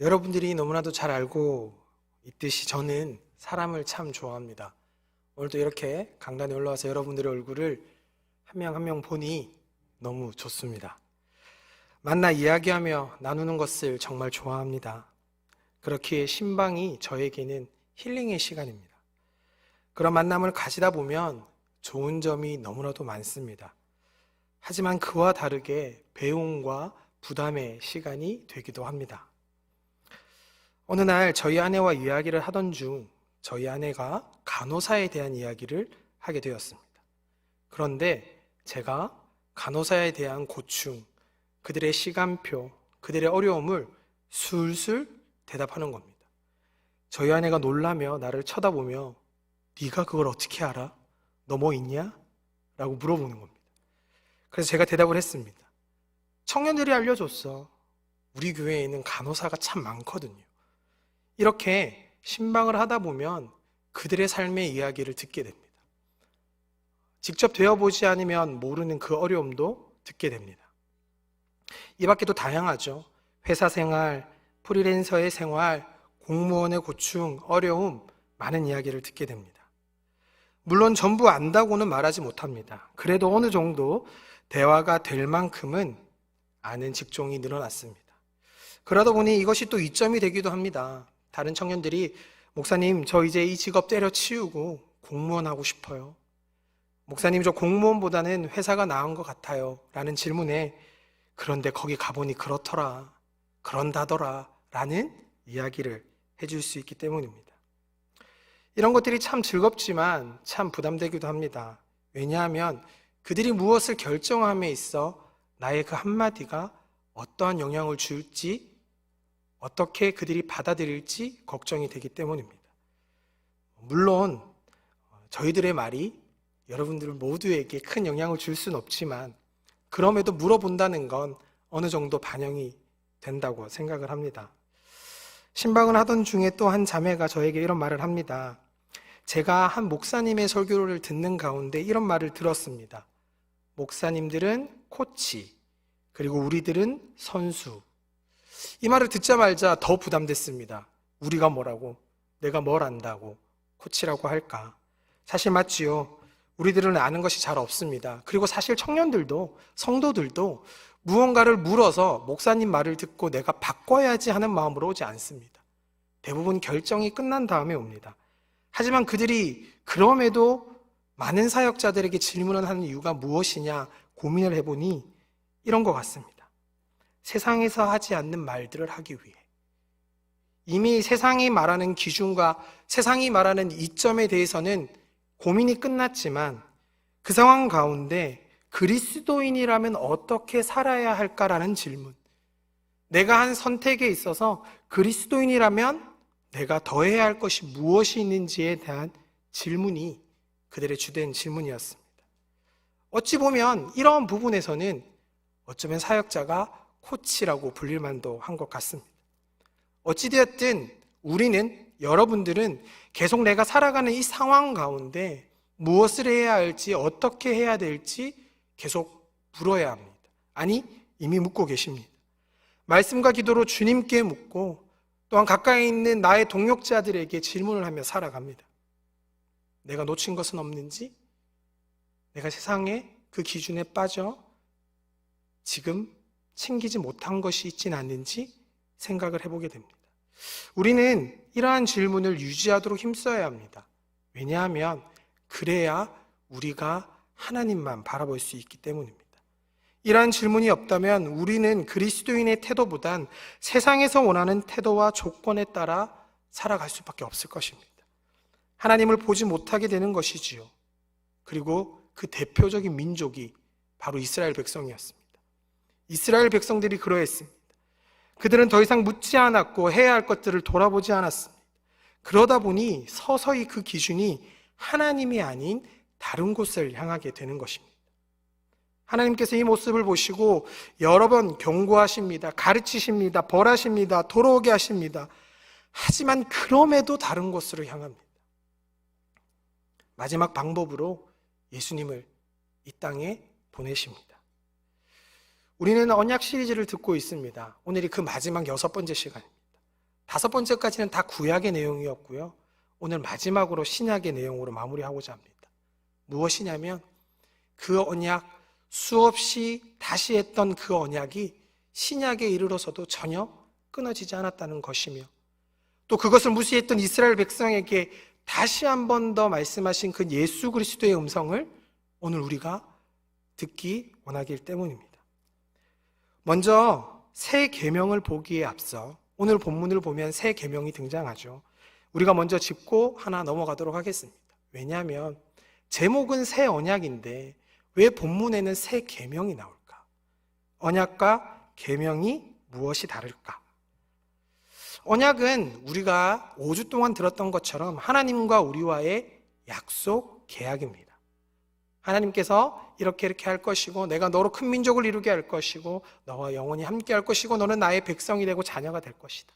여러분들이 너무나도 잘 알고 있듯이 저는 사람을 참 좋아합니다. 오늘도 이렇게 강단에 올라와서 여러분들의 얼굴을 한 명 한 명 보니 너무 좋습니다. 만나 이야기하며 나누는 것을 정말 좋아합니다. 그렇기에 신방이 저에게는 힐링의 시간입니다. 그런 만남을 가지다 보면 좋은 점이 너무나도 많습니다. 하지만 그와 다르게 배움과 부담의 시간이 되기도 합니다. 어느 날 저희 아내와 이야기를 하던 중 저희 아내가 간호사에 대한 이야기를 하게 되었습니다. 그런데 제가 간호사에 대한 고충, 그들의 시간표, 그들의 어려움을 술술 대답하는 겁니다. 저희 아내가 놀라며 나를 쳐다보며 네가 그걸 어떻게 알아? 너 뭐 있냐? 라고 물어보는 겁니다. 그래서 제가 대답을 했습니다. 청년들이 알려줬어. 우리 교회에는 간호사가 참 많거든요. 이렇게 신방을 하다 보면 그들의 삶의 이야기를 듣게 됩니다. 직접 되어보지 않으면 모르는 그 어려움도 듣게 됩니다. 이 밖에도 다양하죠. 회사 생활, 프리랜서의 생활, 공무원의 고충, 어려움, 많은 이야기를 듣게 됩니다. 물론 전부 안다고는 말하지 못합니다. 그래도 어느 정도 대화가 될 만큼은 아는 직종이 늘어났습니다. 그러다 보니 이것이 또 이점이 되기도 합니다. 다른 청년들이 목사님 저 이제 이 직업 때려치우고 공무원 하고 싶어요. 목사님 저 공무원보다는 회사가 나은 것 같아요. 라는 질문에 그런데 거기 가보니 그렇더라, 그런다더라 라는 이야기를 해줄 수 있기 때문입니다. 이런 것들이 참 즐겁지만 참 부담되기도 합니다. 왜냐하면 그들이 무엇을 결정함에 있어 나의 그 한마디가 어떠한 영향을 줄지, 어떻게 그들이 받아들일지 걱정이 되기 때문입니다. 물론 저희들의 말이 여러분들 모두에게 큰 영향을 줄 수는 없지만 그럼에도 물어본다는 건 어느 정도 반영이 된다고 생각을 합니다. 신방을 하던 중에 또 한 자매가 저에게 이런 말을 합니다. 제가 한 목사님의 설교를 듣는 가운데 이런 말을 들었습니다. 목사님들은 코치, 그리고 우리들은 선수. 이 말을 듣자마자 더 부담됐습니다. 우리가 뭐라고? 내가 뭘 안다고? 코치라고 할까? 사실 맞지요. 우리들은 아는 것이 잘 없습니다. 그리고 사실 청년들도, 성도들도 무언가를 물어서 목사님 말을 듣고 내가 바꿔야지 하는 마음으로 오지 않습니다. 대부분 결정이 끝난 다음에 옵니다. 하지만 그들이 그럼에도 많은 사역자들에게 질문을 하는 이유가 무엇이냐 고민을 해보니 이런 것 같습니다. 세상에서 하지 않는 말들을 하기 위해. 이미 세상이 말하는 기준과 세상이 말하는 이점에 대해서는 고민이 끝났지만 그 상황 가운데 그리스도인이라면 어떻게 살아야 할까라는 질문. 내가 한 선택에 있어서 그리스도인이라면 내가 더 해야 할 것이 무엇이 있는지에 대한 질문이 그들의 주된 질문이었습니다. 어찌 보면 이런 부분에서는 어쩌면 사역자가 코치라고 불릴 만도 한 것 같습니다. 어찌되었든 우리는, 여러분들은 계속 내가 살아가는 이 상황 가운데 무엇을 해야 할지, 어떻게 해야 될지 계속 물어야 합니다. 아니, 이미 묻고 계십니다. 말씀과 기도로 주님께 묻고 또한 가까이 있는 나의 동역자들에게 질문을 하며 살아갑니다. 내가 놓친 것은 없는지, 내가 세상의 그 기준에 빠져 지금 챙기지 못한 것이 있진 않는지 생각을 해보게 됩니다. 우리는 이러한 질문을 유지하도록 힘써야 합니다. 왜냐하면 그래야 우리가 하나님만 바라볼 수 있기 때문입니다. 이러한 질문이 없다면 우리는 그리스도인의 태도보단 세상에서 원하는 태도와 조건에 따라 살아갈 수밖에 없을 것입니다. 하나님을 보지 못하게 되는 것이지요. 그리고 그 대표적인 민족이 바로 이스라엘 백성이었습니다. 이스라엘 백성들이 그러했습니다. 그들은 더 이상 묻지 않았고 해야 할 것들을 돌아보지 않았습니다. 그러다 보니 서서히 그 기준이 하나님이 아닌 다른 곳을 향하게 되는 것입니다. 하나님께서 이 모습을 보시고 여러 번 경고하십니다. 가르치십니다. 벌하십니다. 돌아오게 하십니다. 하지만 그럼에도 다른 곳으로 향합니다. 마지막 방법으로 예수님을 이 땅에 보내십니다. 우리는 언약 시리즈를 듣고 있습니다. 오늘이 그 마지막 6번째 시간입니다. 5번째까지는 다 구약의 내용이었고요. 오늘 마지막으로 신약의 내용으로 마무리하고자 합니다. 무엇이냐면 그 언약, 수없이 다시 했던 그 언약이 신약에 이르러서도 전혀 끊어지지 않았다는 것이며, 또 그것을 무시했던 이스라엘 백성에게 다시 한 번 더 말씀하신 그 예수 그리스도의 음성을 오늘 우리가 듣기 원하기 때문입니다. 먼저 새 계명을 보기에 앞서 오늘 본문을 보면 새 계명이 등장하죠. 우리가 먼저 짚고 하나 넘어가도록 하겠습니다. 왜냐하면 제목은 새 언약인데 왜 본문에는 새 계명이 나올까? 언약과 계명이 무엇이 다를까? 언약은 우리가 5주 동안 들었던 것처럼 하나님과 우리와의 약속, 계약입니다. 하나님께서 이렇게 할 것이고, 내가 너로 큰 민족을 이루게 할 것이고, 너와 영원히 함께 할 것이고, 너는 나의 백성이 되고 자녀가 될 것이다.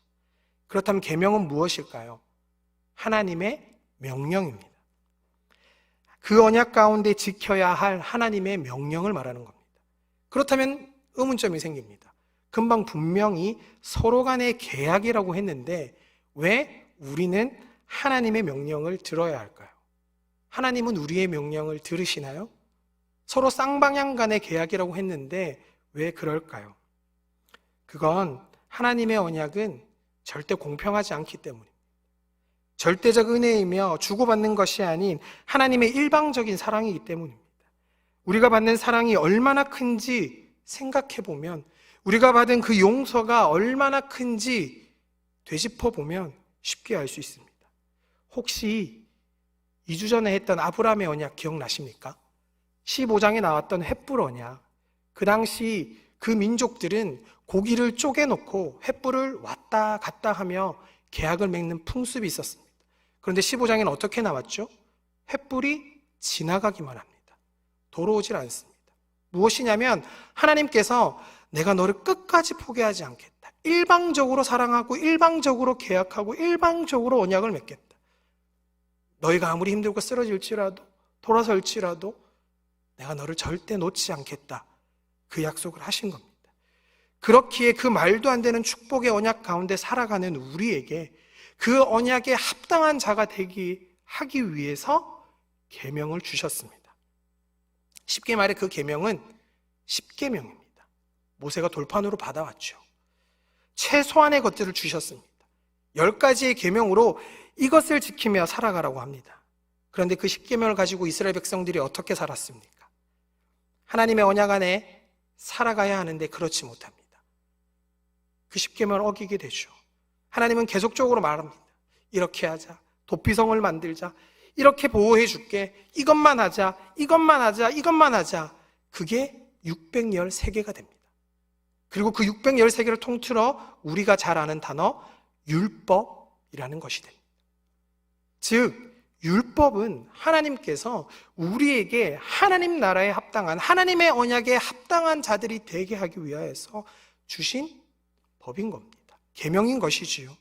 그렇다면 계명은 무엇일까요? 하나님의 명령입니다. 그 언약 가운데 지켜야 할 하나님의 명령을 말하는 겁니다. 그렇다면 의문점이 생깁니다. 금방 분명히 서로 간의 계약이라고 했는데 왜 우리는 하나님의 명령을 들어야 할까요? 하나님은 우리의 명령을 들으시나요? 서로 쌍방향 간의 계약이라고 했는데 왜 그럴까요? 그건 하나님의 언약은 절대 공평하지 않기 때문입니다. 절대적 은혜이며 주고받는 것이 아닌 하나님의 일방적인 사랑이기 때문입니다. 우리가 받는 사랑이 얼마나 큰지 생각해 보면, 우리가 받은 그 용서가 얼마나 큰지 되짚어 보면 쉽게 알 수 있습니다. 혹시 2주 전에 했던 아브라함의 언약 기억나십니까? 15장에 나왔던 횃불 언약. 그 당시 그 민족들은 고기를 쪼개놓고 횃불을 왔다 갔다 하며 계약을 맺는 풍습이 있었습니다. 그런데 15장에는 어떻게 나왔죠? 횃불이 지나가기만 합니다. 돌아오질 않습니다. 무엇이냐면 하나님께서 내가 너를 끝까지 포기하지 않겠다. 일방적으로 사랑하고 일방적으로 계약하고 일방적으로 언약을 맺겠다. 너희가 아무리 힘들고 쓰러질지라도 돌아설지라도 내가 너를 절대 놓지 않겠다. 그 약속을 하신 겁니다. 그렇기에 그 말도 안 되는 축복의 언약 가운데 살아가는 우리에게 그 언약에 합당한 자가 하기 위해서 계명을 주셨습니다. 쉽게 말해 그 계명은 십계명입니다. 모세가 돌판으로 받아왔죠. 최소한의 것들을 주셨습니다. 10가지의 계명으로 이것을 지키며 살아가라고 합니다. 그런데 그 십계명을 가지고 이스라엘 백성들이 어떻게 살았습니까? 하나님의 언약 안에 살아가야 하는데 그렇지 못합니다. 그 십계명을 어기게 되죠. 하나님은 계속적으로 말합니다. 이렇게 하자, 도피성을 만들자, 이렇게 보호해 줄게, 이것만 하자, 이것만 하자, 이것만 하자. 그게 613개가 됩니다. 그리고 그 613개를 통틀어 우리가 잘 아는 단어 율법이라는 것이 됩니다. 즉 율법은 하나님께서 우리에게 하나님 나라에 합당한, 하나님의 언약에 합당한 자들이 되게 하기 위하여서 주신 법인 겁니다. 계명인 것이지요.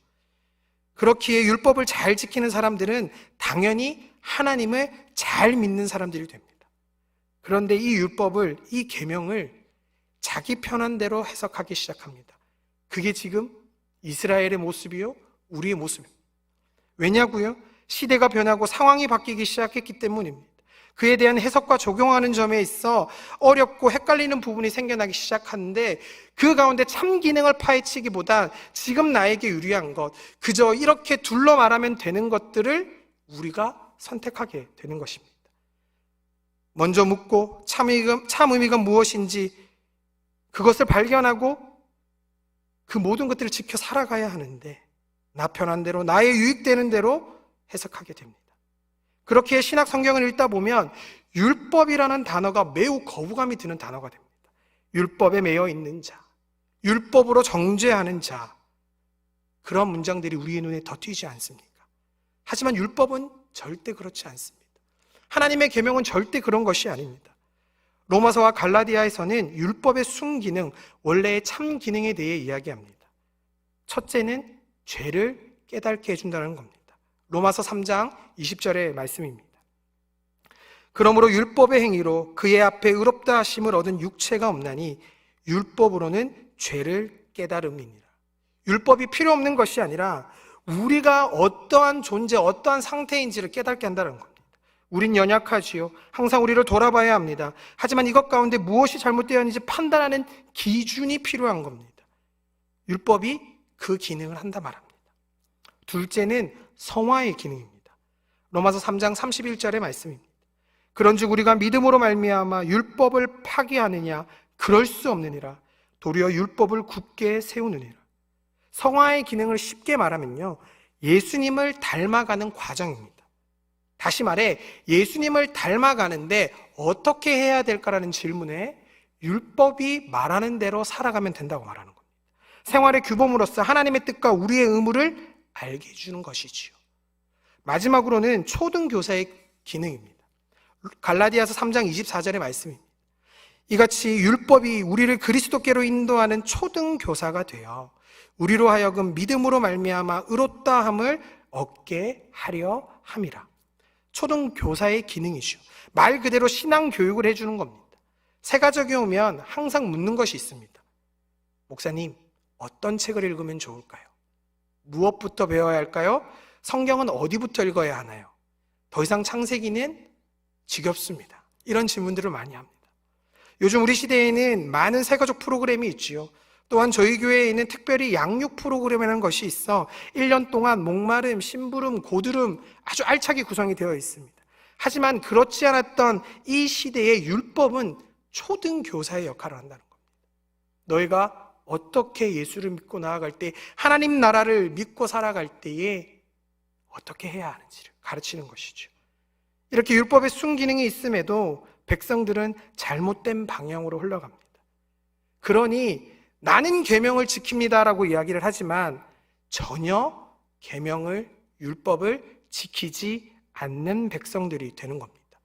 그렇기에 율법을 잘 지키는 사람들은 당연히 하나님을 잘 믿는 사람들이 됩니다. 그런데 이 율법을, 이 계명을 자기 편한 대로 해석하기 시작합니다. 그게 지금 이스라엘의 모습이요, 우리의 모습입니다. 왜냐고요? 시대가 변하고 상황이 바뀌기 시작했기 때문입니다. 그에 대한 해석과 적용하는 점에 있어 어렵고 헷갈리는 부분이 생겨나기 시작하는데, 그 가운데 참 기능을 파헤치기보다 지금 나에게 유리한 것, 그저 이렇게 둘러 말하면 되는 것들을 우리가 선택하게 되는 것입니다. 먼저 묻고 참 의미가 무엇인지 그것을 발견하고 그 모든 것들을 지켜 살아가야 하는데 나 편한 대로, 나의 유익되는 대로 해석하게 됩니다. 그렇게 신약 성경을 읽다 보면 율법이라는 단어가 매우 거부감이 드는 단어가 됩니다. 율법에 매여 있는 자, 율법으로 정죄하는 자, 그런 문장들이 우리의 눈에 더 띄지 않습니까? 하지만 율법은 절대 그렇지 않습니다. 하나님의 계명은 절대 그런 것이 아닙니다. 로마서와 갈라디아에서는 율법의 순기능, 원래의 참 기능에 대해 이야기합니다. 첫째는 죄를 깨닫게 해준다는 겁니다. 로마서 3장 20절의 말씀입니다. 그러므로 율법의 행위로 그의 앞에 의롭다 하심을 얻은 육체가 없나니 율법으로는 죄를 깨달음이니라. 율법이 필요 없는 것이 아니라 우리가 어떠한 존재, 어떠한 상태인지를 깨닫게 한다는 겁니다. 우린 연약하지요. 항상 우리를 돌아봐야 합니다. 하지만 이것 가운데 무엇이 잘못되었는지 판단하는 기준이 필요한 겁니다. 율법이 그 기능을 한다 말합니다. 둘째는 성화의 기능입니다. 로마서 3장 31절의 말씀입니다. 그런즉 우리가 믿음으로 말미암아 율법을 파기하느냐? 그럴 수 없느니라. 도리어 율법을 굳게 세우느니라. 성화의 기능을 쉽게 말하면요, 예수님을 닮아가는 과정입니다. 다시 말해 예수님을 닮아가는데 어떻게 해야 될까라는 질문에 율법이 말하는 대로 살아가면 된다고 말하는 겁니다. 생활의 규범으로서 하나님의 뜻과 우리의 의무를 알게 해주는 것이지요. 마지막으로는 초등교사의 기능입니다. 갈라디아서 3장 24절의 말씀입니다. 이같이 율법이 우리를 그리스도께로 인도하는 초등교사가 되어 우리로 하여금 믿음으로 말미암아 의롭다함을 얻게 하려 함이라. 초등교사의 기능이죠. 말 그대로 신앙교육을 해주는 겁니다. 새 가족이 오면 항상 묻는 것이 있습니다. 목사님, 어떤 책을 읽으면 좋을까요? 무엇부터 배워야 할까요? 성경은 어디부터 읽어야 하나요? 더 이상 창세기는 지겹습니다. 이런 질문들을 많이 합니다. 요즘 우리 시대에는 많은 새가족 프로그램이 있지요. 또한 저희 교회에는 특별히 양육 프로그램이라는 것이 있어 1년 동안 목마름, 심부름, 고드름 아주 알차게 구성이 되어 있습니다. 하지만 그렇지 않았던 이 시대의 율법은 초등교사의 역할을 한다는 겁니다. 너희가 어떻게 예수를 믿고 나아갈 때, 하나님 나라를 믿고 살아갈 때에 어떻게 해야 하는지를 가르치는 것이죠. 이렇게 율법의 순기능이 있음에도 백성들은 잘못된 방향으로 흘러갑니다. 그러니 나는 계명을 지킵니다라고 이야기를 하지만 전혀 계명을, 율법을 지키지 않는 백성들이 되는 겁니다.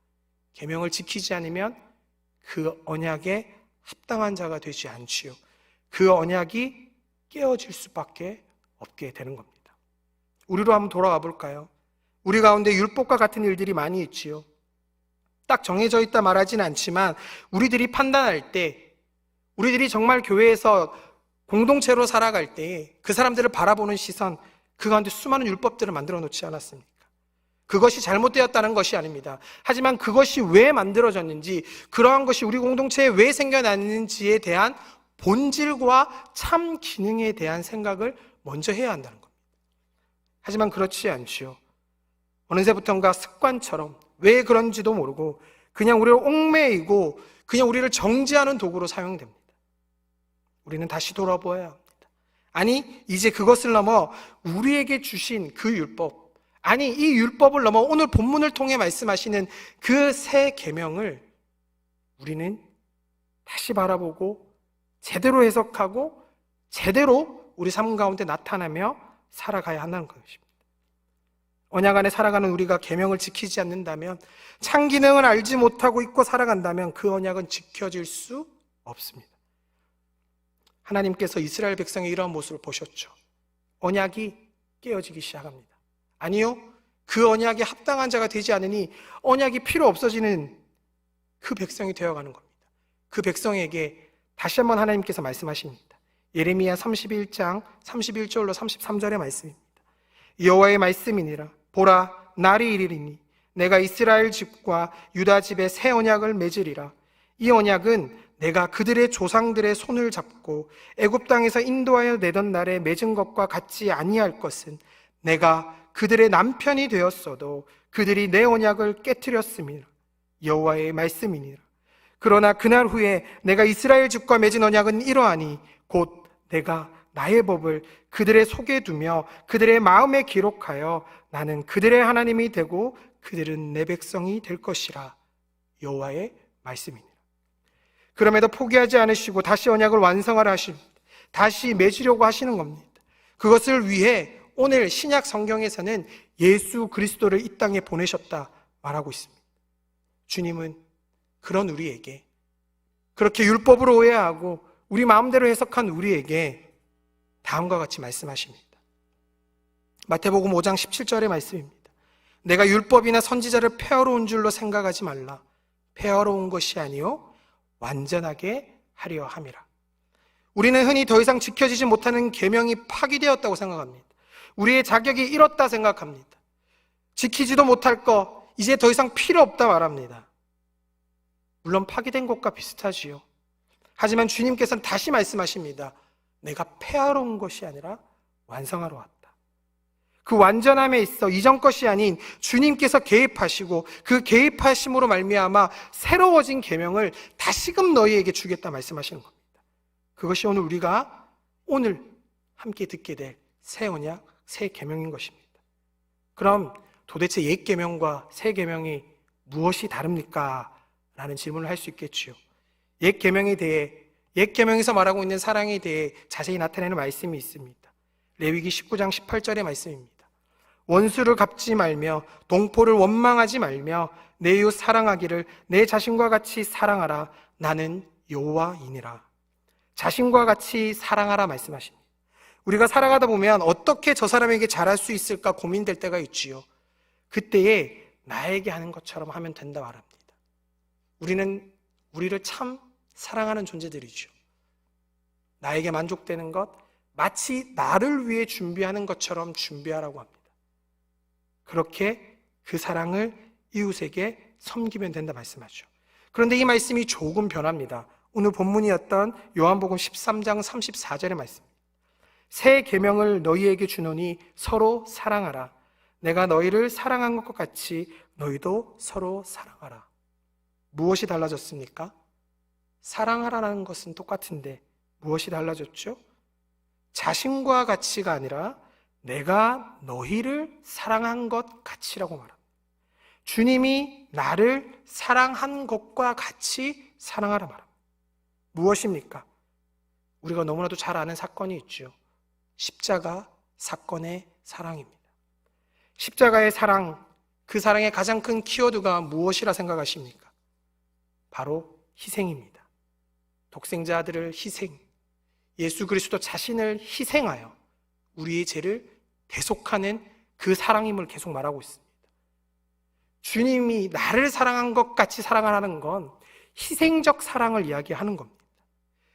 계명을 지키지 않으면 그 언약에 합당한 자가 되지 않지요. 그 언약이 깨어질 수밖에 없게 되는 겁니다. 우리로 한번 돌아와 볼까요? 우리 가운데 율법과 같은 일들이 많이 있지요. 딱 정해져 있다 말하진 않지만 우리들이 판단할 때, 우리들이 정말 교회에서 공동체로 살아갈 때 그 사람들을 바라보는 시선, 그 가운데 수많은 율법들을 만들어 놓지 않았습니까? 그것이 잘못되었다는 것이 아닙니다. 하지만 그것이 왜 만들어졌는지, 그러한 것이 우리 공동체에 왜 생겨났는지에 대한 본질과 참 기능에 대한 생각을 먼저 해야 한다는 겁니다. 하지만 그렇지 않지요. 어느새부턴가 습관처럼 왜 그런지도 모르고 그냥 우리를 얽매이고 그냥 우리를 정죄하는 도구로 사용됩니다. 우리는 다시 돌아보아야 합니다. 아니, 이제 그것을 넘어 우리에게 주신 그 율법, 아니 이 율법을 넘어 오늘 본문을 통해 말씀하시는 그 새 계명을 우리는 다시 바라보고 제대로 해석하고 제대로 우리 삶 가운데 나타나며 살아가야 한다는 것입니다. 언약 안에 살아가는 우리가 계명을 지키지 않는다면, 참 기능을 알지 못하고 잊고 살아간다면 그 언약은 지켜질 수 없습니다. 하나님께서 이스라엘 백성의 이러한 모습을 보셨죠. 언약이 깨어지기 시작합니다. 아니요, 그 언약에 합당한 자가 되지 않으니 언약이 필요 없어지는 그 백성이 되어가는 겁니다. 그 백성에게 다시 한번 하나님께서 말씀하십니다. 예레미야 31장 31절로 33절의 말씀입니다. 여호와의 말씀이니라. 보라, 날이 이르리니 내가 이스라엘 집과 유다 집에 새 언약을 맺으리라. 이 언약은 내가 그들의 조상들의 손을 잡고 애굽 땅에서 인도하여 내던 날에 맺은 것과 같지 아니할 것은, 내가 그들의 남편이 되었어도 그들이 내 언약을 깨트렸음이라. 여호와의 말씀이니라. 그러나 그날 후에 내가 이스라엘 집과 맺은 언약은 이러하니 곧 내가 나의 법을 그들의 속에 두며 그들의 마음에 기록하여 나는 그들의 하나님이 되고 그들은 내 백성이 될 것이라. 여호와의 말씀이니라. 그럼에도 포기하지 않으시고 다시 언약을 완성하라 하십니다. 다시 맺으려고 하시는 겁니다. 그것을 위해 오늘 신약 성경에서는 예수 그리스도를 이 땅에 보내셨다 말하고 있습니다. 주님은 그런 우리에게, 그렇게 율법으로 오해하고 우리 마음대로 해석한 우리에게 다음과 같이 말씀하십니다. 마태복음 5장 17절의 말씀입니다. 내가 율법이나 선지자를 폐하러 온 줄로 생각하지 말라. 폐하러 온 것이 아니요 완전하게 하려 함이라. 우리는 흔히 더 이상 지켜지지 못하는 계명이 파기되었다고 생각합니다. 우리의 자격이 잃었다 생각합니다. 지키지도 못할 거 이제 더 이상 필요 없다 말합니다. 물론 파기된 것과 비슷하지요. 하지만 주님께서는 다시 말씀하십니다. 내가 폐하러 온 것이 아니라 완성하러 왔다. 그 완전함에 있어 이전 것이 아닌 주님께서 개입하시고 그 개입하심으로 말미암아 새로워진 계명을 다시금 너희에게 주겠다 말씀하시는 겁니다. 그것이 우리가 오늘 함께 듣게 될 새 언약, 새 계명인 것입니다. 그럼 도대체 옛 계명과 새 계명이 무엇이 다릅니까? 라는 질문을 할 수 있겠지요. 옛 계명에 대해, 옛 계명에서 말하고 있는 사랑에 대해 자세히 나타내는 말씀이 있습니다. 레위기 19장 18절의 말씀입니다. 원수를 갚지 말며 동포를 원망하지 말며 내 이웃 사랑하기를 내 자신과 같이 사랑하라. 나는 여호와이니라. 자신과 같이 사랑하라 말씀하십니다. 우리가 살아가다 보면 어떻게 저 사람에게 잘할 수 있을까 고민될 때가 있지요. 그때에 나에게 하는 것처럼 하면 된다 말합니다. 우리는 우리를 참 사랑하는 존재들이죠. 나에게 만족되는 것, 마치 나를 위해 준비하는 것처럼 준비하라고 합니다. 그렇게 그 사랑을 이웃에게 섬기면 된다 말씀하죠. 그런데 이 말씀이 조금 변합니다. 오늘 본문이었던 요한복음 13장 34절의 말씀입니다. 새 계명을 너희에게 주노니 서로 사랑하라. 내가 너희를 사랑한 것과 같이 너희도 서로 사랑하라. 무엇이 달라졌습니까? 사랑하라는 것은 똑같은데 무엇이 달라졌죠? 자신과 같이가 아니라 내가 너희를 사랑한 것 같이라고 말합니다. 주님이 나를 사랑한 것과 같이 사랑하라 말합니다. 무엇입니까? 우리가 너무나도 잘 아는 사건이 있죠. 십자가 사건의 사랑입니다. 십자가의 사랑, 그 사랑의 가장 큰 키워드가 무엇이라 생각하십니까? 바로 희생입니다. 독생자 아들을 희생, 예수 그리스도 자신을 희생하여 우리의 죄를 대속하는 그 사랑임을 계속 말하고 있습니다. 주님이 나를 사랑한 것 같이 사랑하라는 건 희생적 사랑을 이야기하는 겁니다.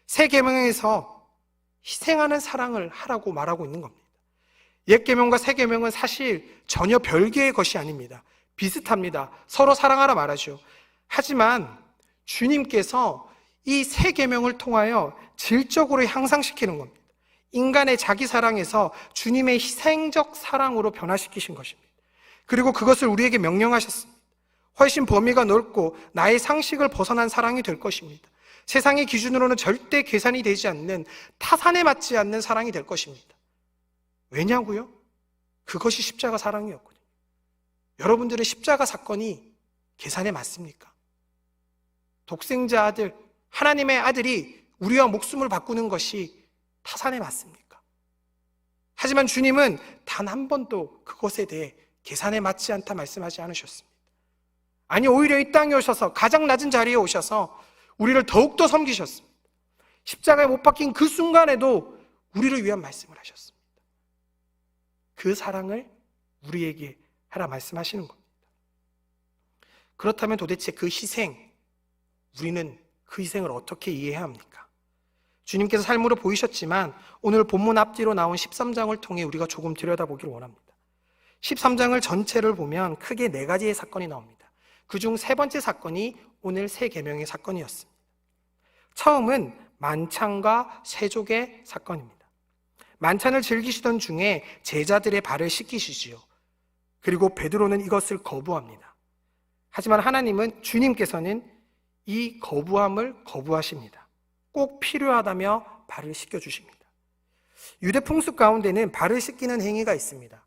새 계명에서 희생하는 사랑을 하라고 말하고 있는 겁니다. 옛 계명과 새 계명은 사실 전혀 별개의 것이 아닙니다. 비슷합니다. 서로 사랑하라 말하죠. 하지만 주님께서 이 새 계명을 통하여 질적으로 향상시키는 겁니다. 인간의 자기 사랑에서 주님의 희생적 사랑으로 변화시키신 것입니다. 그리고 그것을 우리에게 명령하셨습니다. 훨씬 범위가 넓고 나의 상식을 벗어난 사랑이 될 것입니다. 세상의 기준으로는 절대 계산이 되지 않는, 타산에 맞지 않는 사랑이 될 것입니다. 왜냐고요? 그것이 십자가 사랑이었거든요. 여러분들의 십자가 사건이 계산에 맞습니까? 독생자 아들, 하나님의 아들이 우리와 목숨을 바꾸는 것이 타산에 맞습니까? 하지만 주님은 단 한 번도 그것에 대해 계산에 맞지 않다 말씀하지 않으셨습니다. 아니, 오히려 이 땅에 오셔서 가장 낮은 자리에 오셔서 우리를 더욱더 섬기셨습니다. 십자가에 못 박힌 그 순간에도 우리를 위한 말씀을 하셨습니다. 그 사랑을 우리에게 하라 말씀하시는 겁니다. 그렇다면 도대체 그 희생, 우리는 그 희생을 어떻게 이해해야 합니까? 주님께서 삶으로 보이셨지만 오늘 본문 앞뒤로 나온 13장을 통해 우리가 조금 들여다보기를 원합니다. 13장을 전체를 보면 크게 4가지의 사건이 나옵니다. 그중 3번째 사건이 오늘 새 계명의 사건이었습니다. 처음은 만찬과 세족의 사건입니다. 만찬을 즐기시던 중에 제자들의 발을 씻기시지요. 그리고 베드로는 이것을 거부합니다. 하지만 하나님은, 주님께서는 이 거부함을 거부하십니다. 꼭 필요하다며 발을 씻겨주십니다. 유대 풍습 가운데는 발을 씻기는 행위가 있습니다.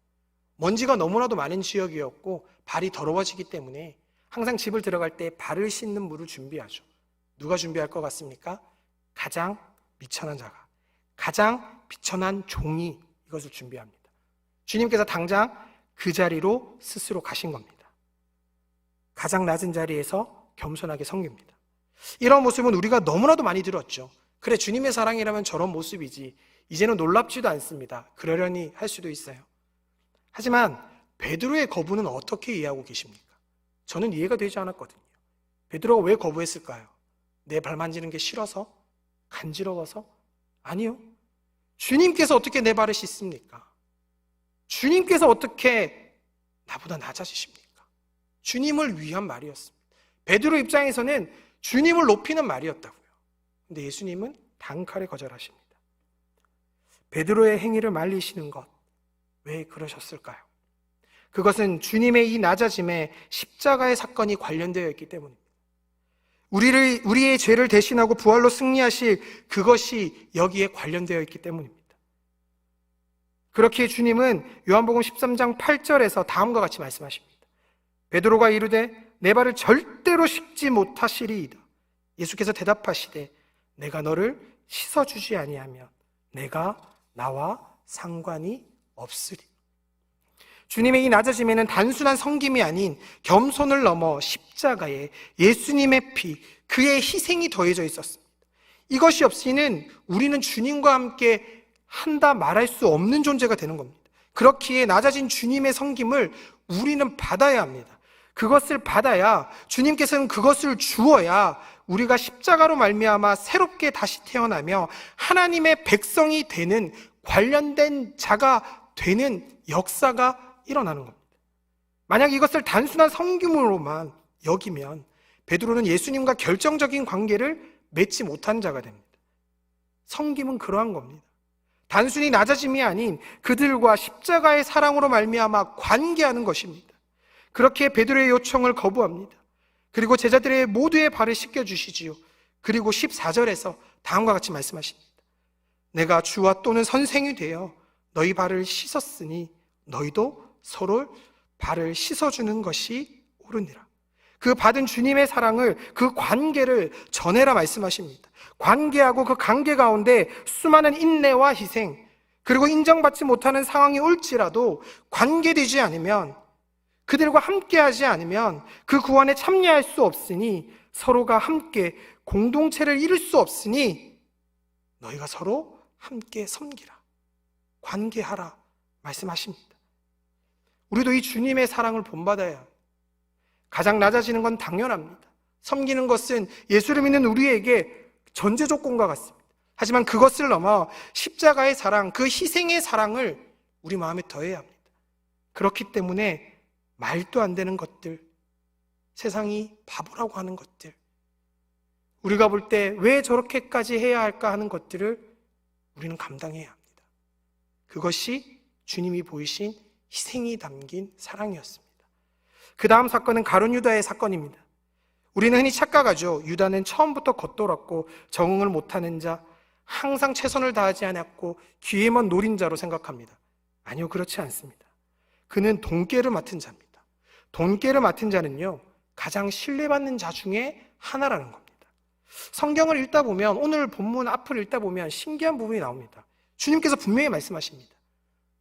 먼지가 너무나도 많은 지역이었고 발이 더러워지기 때문에 항상 집을 들어갈 때 발을 씻는 물을 준비하죠. 누가 준비할 것 같습니까? 가장 미천한 자가, 가장 비천한 종이 이것을 준비합니다. 주님께서 당장 그 자리로 스스로 가신 겁니다. 가장 낮은 자리에서 겸손하게 섬깁니다. 이런 모습은 우리가 너무나도 많이 들었죠. 그래, 주님의 사랑이라면 저런 모습이지. 이제는 놀랍지도 않습니다. 그러려니 할 수도 있어요. 하지만 베드로의 거부는 어떻게 이해하고 계십니까? 저는 이해가 되지 않았거든요. 베드로가 왜 거부했을까요? 내 발 만지는 게 싫어서? 간지러워서? 아니요. 주님께서 어떻게 내 발을 씻습니까? 주님께서 어떻게 나보다 낮아지십니까? 주님을 위한 말이었습니다. 베드로 입장에서는 주님을 높이는 말이었다고요. 근데 예수님은 단칼에 거절하십니다. 베드로의 행위를 말리시는 것, 왜 그러셨을까요? 그것은 주님의 이 낮아짐에 십자가의 사건이 관련되어 있기 때문입니다. 우리의 죄를 대신하고 부활로 승리하실 그것이 여기에 관련되어 있기 때문입니다. 그렇게 주님은 요한복음 13장 8절에서 다음과 같이 말씀하십니다. 베드로가 이르되 내 발을 절대로 씻지 못하시리이다. 예수께서 대답하시되 내가 너를 씻어주지 아니하면 내가 나와 상관이 없으리. 주님의 이 낮아짐에는 단순한 섬김이 아닌 겸손을 넘어 십자가에 예수님의 피, 그의 희생이 더해져 있었습니다. 이것이 없이는 우리는 주님과 함께 한다 말할 수 없는 존재가 되는 겁니다. 그렇기에 낮아진 주님의 섬김을 우리는 받아야 합니다. 그것을 받아야, 주님께서는 그것을 주어야 우리가 십자가로 말미암아 새롭게 다시 태어나며 하나님의 백성이 되는, 관련된 자가 되는 역사가 일어나는 겁니다. 만약 이것을 단순한 섬김으로만 여기면 베드로는 예수님과 결정적인 관계를 맺지 못한 자가 됩니다. 섬김은 그러한 겁니다. 단순히 낮아짐이 아닌 그들과 십자가의 사랑으로 말미암아 관계하는 것입니다. 그렇게 베드로의 요청을 거부합니다. 그리고 제자들의 모두의 발을 씻겨주시지요. 그리고 14절에서 다음과 같이 말씀하십니다. 내가 주와 또는 선생이 되어 너희 발을 씻었으니 너희도 서로 발을 씻어주는 것이 옳으니라. 그 받은 주님의 사랑을, 그 관계를 전해라 말씀하십니다. 관계하고 그 관계 가운데 수많은 인내와 희생, 그리고 인정받지 못하는 상황이 올지라도 관계되지 않으면, 그들과 함께하지 않으면 그 구원에 참여할 수 없으니, 서로가 함께 공동체를 이룰 수 없으니 너희가 서로 함께 섬기라, 관계하라 말씀하십니다. 우리도 이 주님의 사랑을 본받아야 합니다. 가장 낮아지는 건 당연합니다. 섬기는 것은 예수를 믿는 우리에게 전제 조건과 같습니다. 하지만 그것을 넘어 십자가의 사랑, 그 희생의 사랑을 우리 마음에 더해야 합니다. 그렇기 때문에 말도 안 되는 것들, 세상이 바보라고 하는 것들, 우리가 볼 때 왜 저렇게까지 해야 할까 하는 것들을 우리는 감당해야 합니다. 그것이 주님이 보이신 희생이 담긴 사랑이었습니다. 그 다음 사건은 가룟 유다의 사건입니다. 우리는 흔히 착각하죠. 유다는 처음부터 겉돌았고 적응을 못하는 자, 항상 최선을 다하지 않았고 귀에 먼 노린자로 생각합니다. 아니요, 그렇지 않습니다. 그는 돈깨를 맡은 자입니다. 돈깨를 맡은 자는요, 가장 신뢰받는 자 중에 하나라는 겁니다. 성경을 읽다 보면, 오늘 본문 앞을 읽다 보면 신기한 부분이 나옵니다. 주님께서 분명히 말씀하십니다.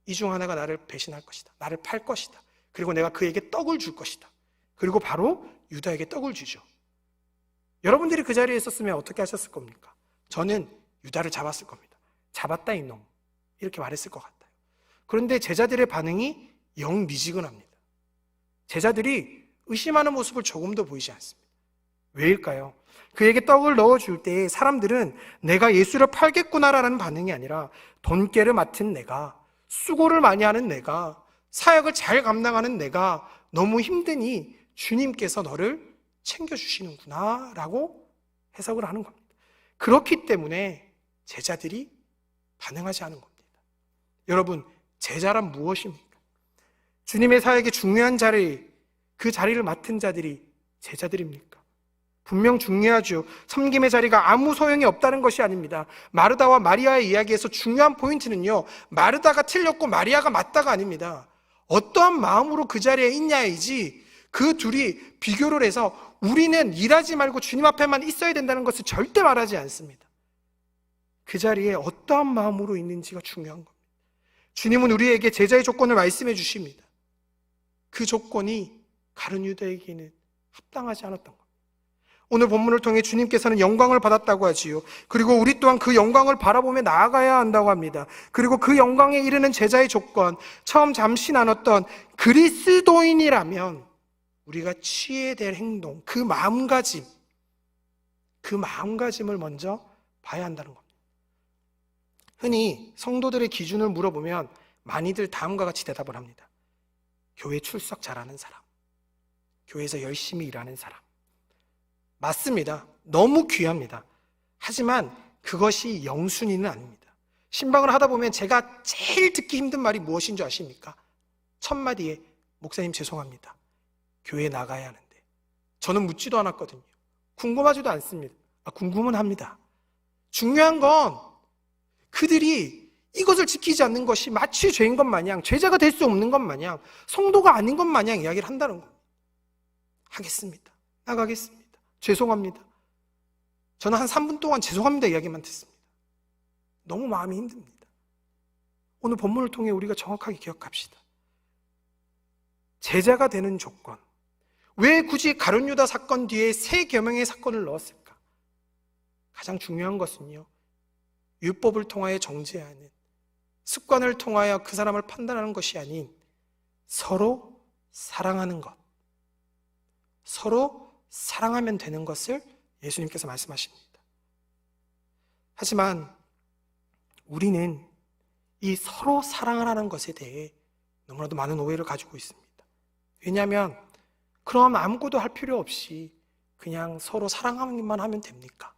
이 중 하나가 나를 배신할 것이다. 나를 팔 것이다. 그리고 내가 그에게 떡을 줄 것이다. 그리고 바로 유다에게 떡을 주죠. 여러분들이 그 자리에 있었으면 어떻게 하셨을 겁니까? 저는 유다를 잡았을 겁니다. 잡았다 이놈, 이렇게 말했을 것 같아요. 그런데 제자들의 반응이 영 미지근합니다. 제자들이 의심하는 모습을 조금도 보이지 않습니다. 왜일까요? 그에게 떡을 넣어줄 때 사람들은 내가 예수를 팔겠구나라는 반응이 아니라, 돈깨를 맡은 내가, 수고를 많이 하는 내가, 사역을 잘 감당하는 내가 너무 힘드니 주님께서 너를 챙겨주시는구나 라고 해석을 하는 겁니다. 그렇기 때문에 제자들이 반응하지 않은 겁니다. 여러분, 제자란 무엇입니까? 주님의 사역의 중요한 자리, 그 자리를 맡은 자들이 제자들입니까? 분명 중요하죠. 섬김의 자리가 아무 소용이 없다는 것이 아닙니다. 마르다와 마리아의 이야기에서 중요한 포인트는요, 마르다가 틀렸고 마리아가 맞다가 아닙니다. 어떠한 마음으로 그 자리에 있냐이지, 그 둘이 비교를 해서 우리는 일하지 말고 주님 앞에만 있어야 된다는 것을 절대 말하지 않습니다. 그 자리에 어떠한 마음으로 있는지가 중요한 겁니다. 주님은 우리에게 제자의 조건을 말씀해 주십니다. 그 조건이 가룟 유다에게는 합당하지 않았던 겁니다. 오늘 본문을 통해 주님께서는 영광을 받았다고 하지요. 그리고 우리 또한 그 영광을 바라보며 나아가야 한다고 합니다. 그리고 그 영광에 이르는 제자의 조건, 처음 잠시 나눴던 그리스도인이라면 우리가 취해야 될 행동, 그 마음가짐을 먼저 봐야 한다는 겁니다. 흔히 성도들의 기준을 물어보면 많이들 다음과 같이 대답을 합니다. 교회 출석 잘하는 사람, 교회에서 열심히 일하는 사람. 맞습니다. 너무 귀합니다. 하지만 그것이 영순위는 아닙니다. 신방을 하다 보면 제가 제일 듣기 힘든 말이 무엇인 줄 아십니까? 첫 마디에 목사님 죄송합니다. 교회 나가야 하는데. 저는 묻지도 않았거든요. 궁금하지도 않습니다. 궁금은 합니다. 중요한 건 그들이 이것을 지키지 않는 것이 마치 죄인 것 마냥, 죄자가 될 수 없는 것 마냥, 성도가 아닌 것 마냥 이야기를 한다는 겁니다. 하겠습니다. 나가겠습니다. 죄송합니다. 저는 한 3분 동안 죄송합니다 이야기만 듣습니다. 너무 마음이 힘듭니다. 오늘 본문을 통해 우리가 정확하게 기억합시다. 제자가 되는 조건. 왜 굳이 가룟 유다 사건 뒤에 세 계명의 사건을 넣었을까? 가장 중요한 것은요, 율법을 통하여 정죄하는, 습관을 통하여 그 사람을 판단하는 것이 아닌 서로 사랑하는 것, 서로 사랑하면 되는 것을 예수님께서 말씀하십니다. 하지만 우리는 이 서로 사랑하라는 것에 대해 너무나도 많은 오해를 가지고 있습니다. 왜냐하면 그럼 아무것도 할 필요 없이 그냥 서로 사랑하기만 하면 됩니까?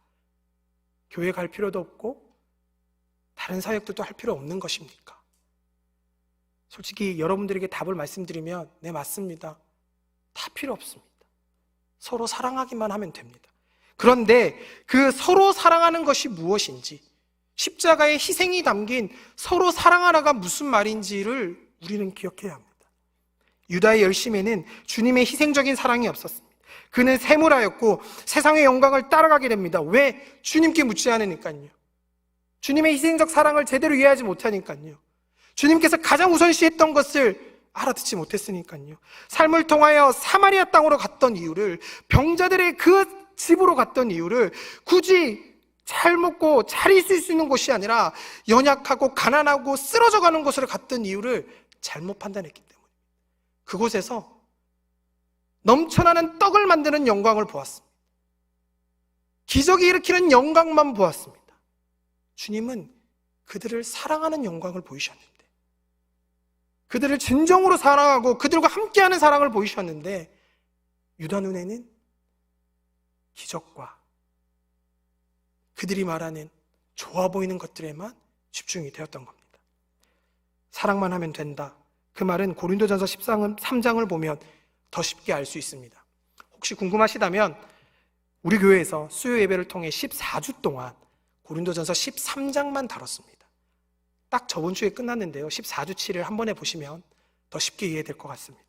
교회 갈 필요도 없고 다른 사역들도 할 필요 없는 것입니까? 솔직히 여러분들에게 답을 말씀드리면 네, 맞습니다. 다 필요 없습니다. 서로 사랑하기만 하면 됩니다. 그런데 그 서로 사랑하는 것이 무엇인지, 십자가의 희생이 담긴 서로 사랑하라가 무슨 말인지를 우리는 기억해야 합니다. 유다의 열심에는 주님의 희생적인 사랑이 없었습니다. 그는 세물하였고 세상의 영광을 따라가게 됩니다. 왜? 주님께 묻지 않으니까요. 주님의 희생적 사랑을 제대로 이해하지 못하니까요. 주님께서 가장 우선시했던 것을 알아듣지 못했으니까요. 삶을 통하여 사마리아 땅으로 갔던 이유를, 병자들의 그 집으로 갔던 이유를 굳이 잘 먹고 잘 있을 수 있는 곳이 아니라 연약하고 가난하고 쓰러져가는 곳으로 갔던 이유를 잘못 판단했기 때문에 그곳에서 넘쳐나는 떡을 만드는 영광을 보았습니다. 기적이 일으키는 영광만 보았습니다. 주님은 그들을 사랑하는 영광을 보이셨는데, 그들을 진정으로 사랑하고 그들과 함께하는 사랑을 보이셨는데, 유다 눈에는 기적과 그들이 말하는 좋아 보이는 것들에만 집중이 되었던 겁니다. 사랑만 하면 된다. 그 말은 고린도전서 13장을 보면 더 쉽게 알 수 있습니다. 혹시 궁금하시다면 우리 교회에서 수요 예배를 통해 14주 동안 고린도전서 13장만 다뤘습니다. 딱 저번 주에 끝났는데요. 14주치를 한 번에 보시면 더 쉽게 이해될 것 같습니다.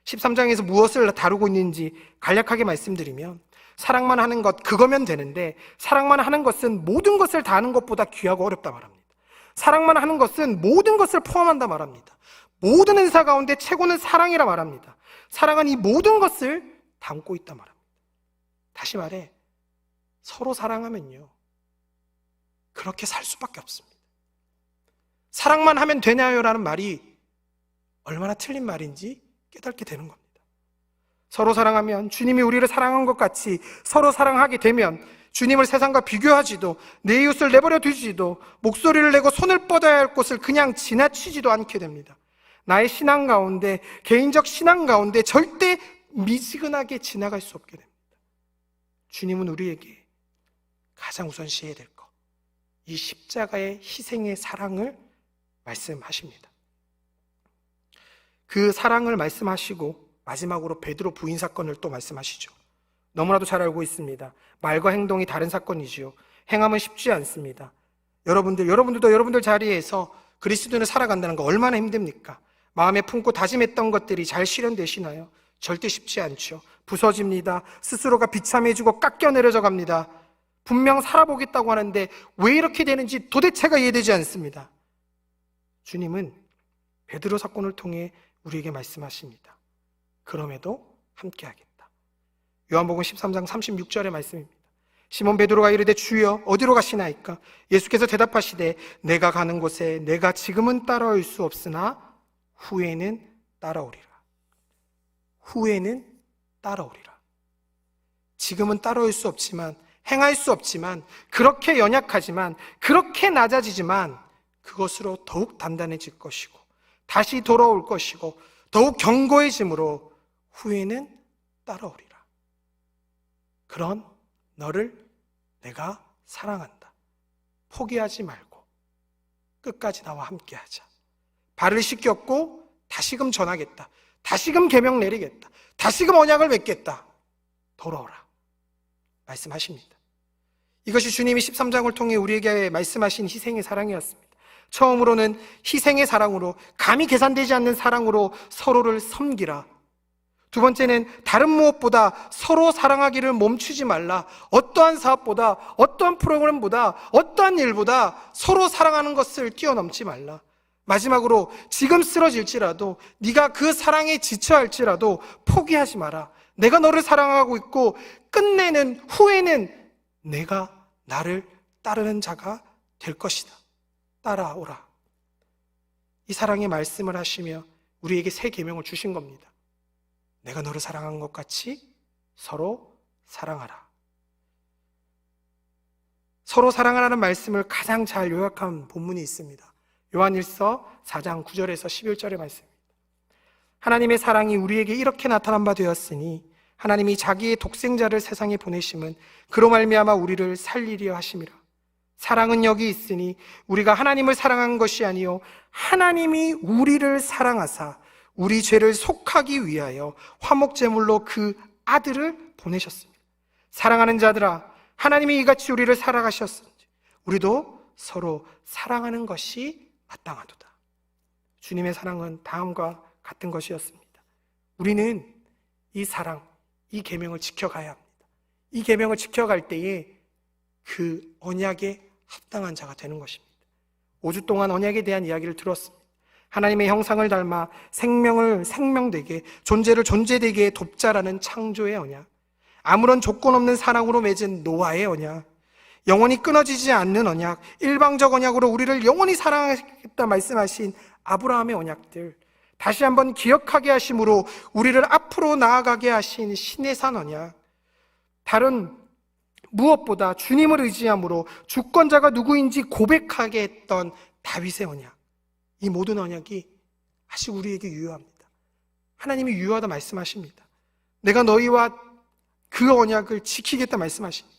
13장에서 무엇을 다루고 있는지 간략하게 말씀드리면, 사랑만 하는 것, 그거면 되는데 사랑만 하는 것은 모든 것을 다 하는 것보다 귀하고 어렵다 말합니다. 사랑만 하는 것은 모든 것을 포함한다 말합니다. 모든 은사 가운데 최고는 사랑이라 말합니다. 사랑은 이 모든 것을 담고 있다 말합니다. 다시 말해, 서로 사랑하면요, 그렇게 살 수밖에 없습니다. 사랑만 하면 되나요? 라는 말이 얼마나 틀린 말인지 깨닫게 되는 겁니다. 서로 사랑하면, 주님이 우리를 사랑한 것 같이 서로 사랑하게 되면 주님을 세상과 비교하지도, 내 이웃을 내버려 두지도, 목소리를 내고 손을 뻗어야 할 곳을 그냥 지나치지도 않게 됩니다. 나의 신앙 가운데, 개인적 신앙 가운데 절대 미지근하게 지나갈 수 없게 됩니다. 주님은 우리에게 가장 우선시해야 될 것, 이 십자가의 희생의 사랑을 말씀하십니다. 그 사랑을 말씀하시고 마지막으로 베드로 부인 사건을 또 말씀하시죠. 너무나도 잘 알고 있습니다. 말과 행동이 다른 사건이지요. 행함은 쉽지 않습니다. 여러분들도 여러분들 자리에서 그리스도인을 살아간다는 거 얼마나 힘듭니까? 마음에 품고 다짐했던 것들이 잘 실현되시나요? 절대 쉽지 않죠. 부서집니다. 스스로가 비참해지고 깎여내려져 갑니다. 분명 살아보겠다고 하는데 왜 이렇게 되는지 도대체가 이해되지 않습니다. 주님은 베드로 사건을 통해 우리에게 말씀하십니다. 그럼에도 함께하겠다. 요한복음 13장 36절의 말씀입니다. 시몬 베드로가 이르되 주여 어디로 가시나이까? 예수께서 대답하시되 내가 가는 곳에 내가 지금은 따라올 수 없으나 후에는 따라오리라. 후에는 따라오리라. 지금은 따라올 수 없지만, 행할 수 없지만, 그렇게 연약하지만, 그렇게 낮아지지만 그것으로 더욱 단단해질 것이고 다시 돌아올 것이고 더욱 견고해짐으로 후에는 따라오리라. 그런 너를 내가 사랑한다. 포기하지 말고 끝까지 나와 함께하자. 발을 씻겼고 다시금 전하겠다. 다시금 계명 내리겠다. 다시금 언약을 맺겠다. 돌아오라 말씀하십니다. 이것이 주님이 13장을 통해 우리에게 말씀하신 희생의 사랑이었습니다. 처음으로는 희생의 사랑으로, 감히 계산되지 않는 사랑으로 서로를 섬기라. 두 번째는 다른 무엇보다 서로 사랑하기를 멈추지 말라. 어떠한 사업보다, 어떠한 프로그램보다, 어떠한 일보다 서로 사랑하는 것을 뛰어넘지 말라. 마지막으로 지금 쓰러질지라도, 네가 그 사랑에 지쳐야 할지라도 포기하지 마라. 내가 너를 사랑하고 있고 끝내는 후에는 내가 나를 따르는 자가 될 것이다. 따라오라. 이 사랑의 말씀을 하시며 우리에게 새 계명을 주신 겁니다. 내가 너를 사랑한 것 같이 서로 사랑하라. 서로 사랑하라는 말씀을 가장 잘 요약한 본문이 있습니다. 요한일서 4장 9절에서 11절의 말씀입니다. 하나님의 사랑이 우리에게 이렇게 나타난 바 되었으니 하나님이 자기의 독생자를 세상에 보내심은 그로 말미암아 우리를 살리려 하심이라. 사랑은 여기 있으니 우리가 하나님을 사랑한 것이 아니요 하나님이 우리를 사랑하사 우리 죄를 속하기 위하여 화목제물로 그 아들을 보내셨습니다. 사랑하는 자들아, 하나님이 이같이 우리를 사랑하셨은지 우리도 서로 사랑하는 것이 마땅하도다. 주님의 사랑은 다음과 같은 것이었습니다. 우리는 이 사랑, 이 계명을 지켜가야 합니다. 이 계명을 지켜갈 때에 그 언약에 합당한 자가 되는 것입니다. 5주 동안 언약에 대한 이야기를 들었습니다. 하나님의 형상을 닮아 생명을 생명되게, 존재를 존재되게 돕자라는 창조의 언약, 아무런 조건 없는 사랑으로 맺은 노아의 언약, 영원히 끊어지지 않는 언약, 일방적 언약으로 우리를 영원히 사랑하겠다 말씀하신 아브라함의 언약들, 다시 한번 기억하게 하심으로 우리를 앞으로 나아가게 하신 신의 산 언약, 다른 무엇보다 주님을 의지함으로 주권자가 누구인지 고백하게 했던 다윗의 언약, 이 모든 언약이 아직 우리에게 유효합니다. 하나님이 유효하다 말씀하십니다. 내가 너희와 그 언약을 지키겠다 말씀하십니다.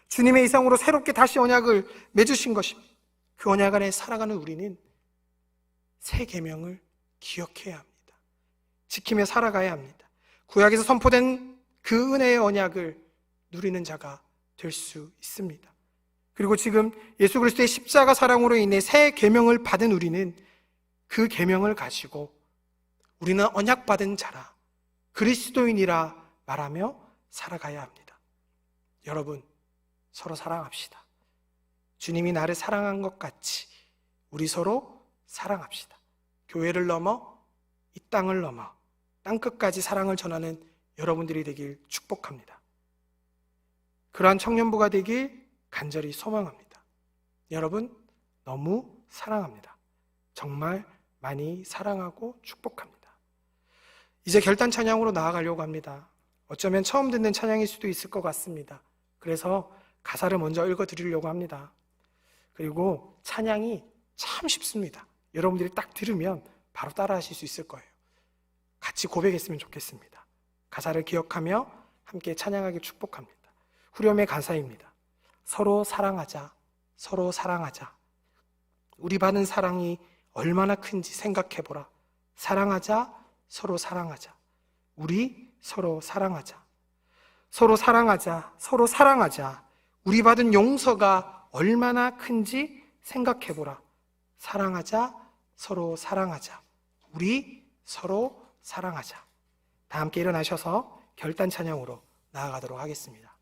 주님의 이상으로 새롭게 다시 언약을 맺으신 것입니다. 그 언약 안에 살아가는 우리는 새 계명을 기억해야 합니다. 지키며 살아가야 합니다. 구약에서 선포된 그 은혜의 언약을 누리는 자가 될 수 있습니다. 그리고 지금 예수 그리스도의 십자가 사랑으로 인해 새 계명을 받은 우리는 그 계명을 가지고 우리는 언약받은 자라, 그리스도인이라 말하며 살아가야 합니다. 여러분, 서로 사랑합시다. 주님이 나를 사랑한 것 같이 우리 서로 사랑합시다. 교회를 넘어 이 땅을 넘어 땅끝까지 사랑을 전하는 여러분들이 되길 축복합니다. 그러한 청년부가 되길 간절히 소망합니다. 여러분, 너무 사랑합니다. 정말 많이 사랑하고 축복합니다. 이제 결단 찬양으로 나아가려고 합니다. 어쩌면 처음 듣는 찬양일 수도 있을 것 같습니다. 그래서 가사를 먼저 읽어드리려고 합니다. 그리고 찬양이 참 쉽습니다. 여러분들이 딱 들으면 바로 따라 하실 수 있을 거예요. 같이 고백했으면 좋겠습니다. 가사를 기억하며 함께 찬양하길 축복합니다. 후렴의 가사입니다. 서로 사랑하자, 서로 사랑하자. 우리 받은 사랑이 얼마나 큰지 생각해보라. 사랑하자, 서로 사랑하자. 우리 서로 사랑하자. 서로 사랑하자, 서로 사랑하자. 우리 받은 용서가 얼마나 큰지 생각해보라. 사랑하자, 서로 사랑하자. 우리 서로 사랑하자. 다 함께 일어나셔서 결단 찬양으로 나아가도록 하겠습니다.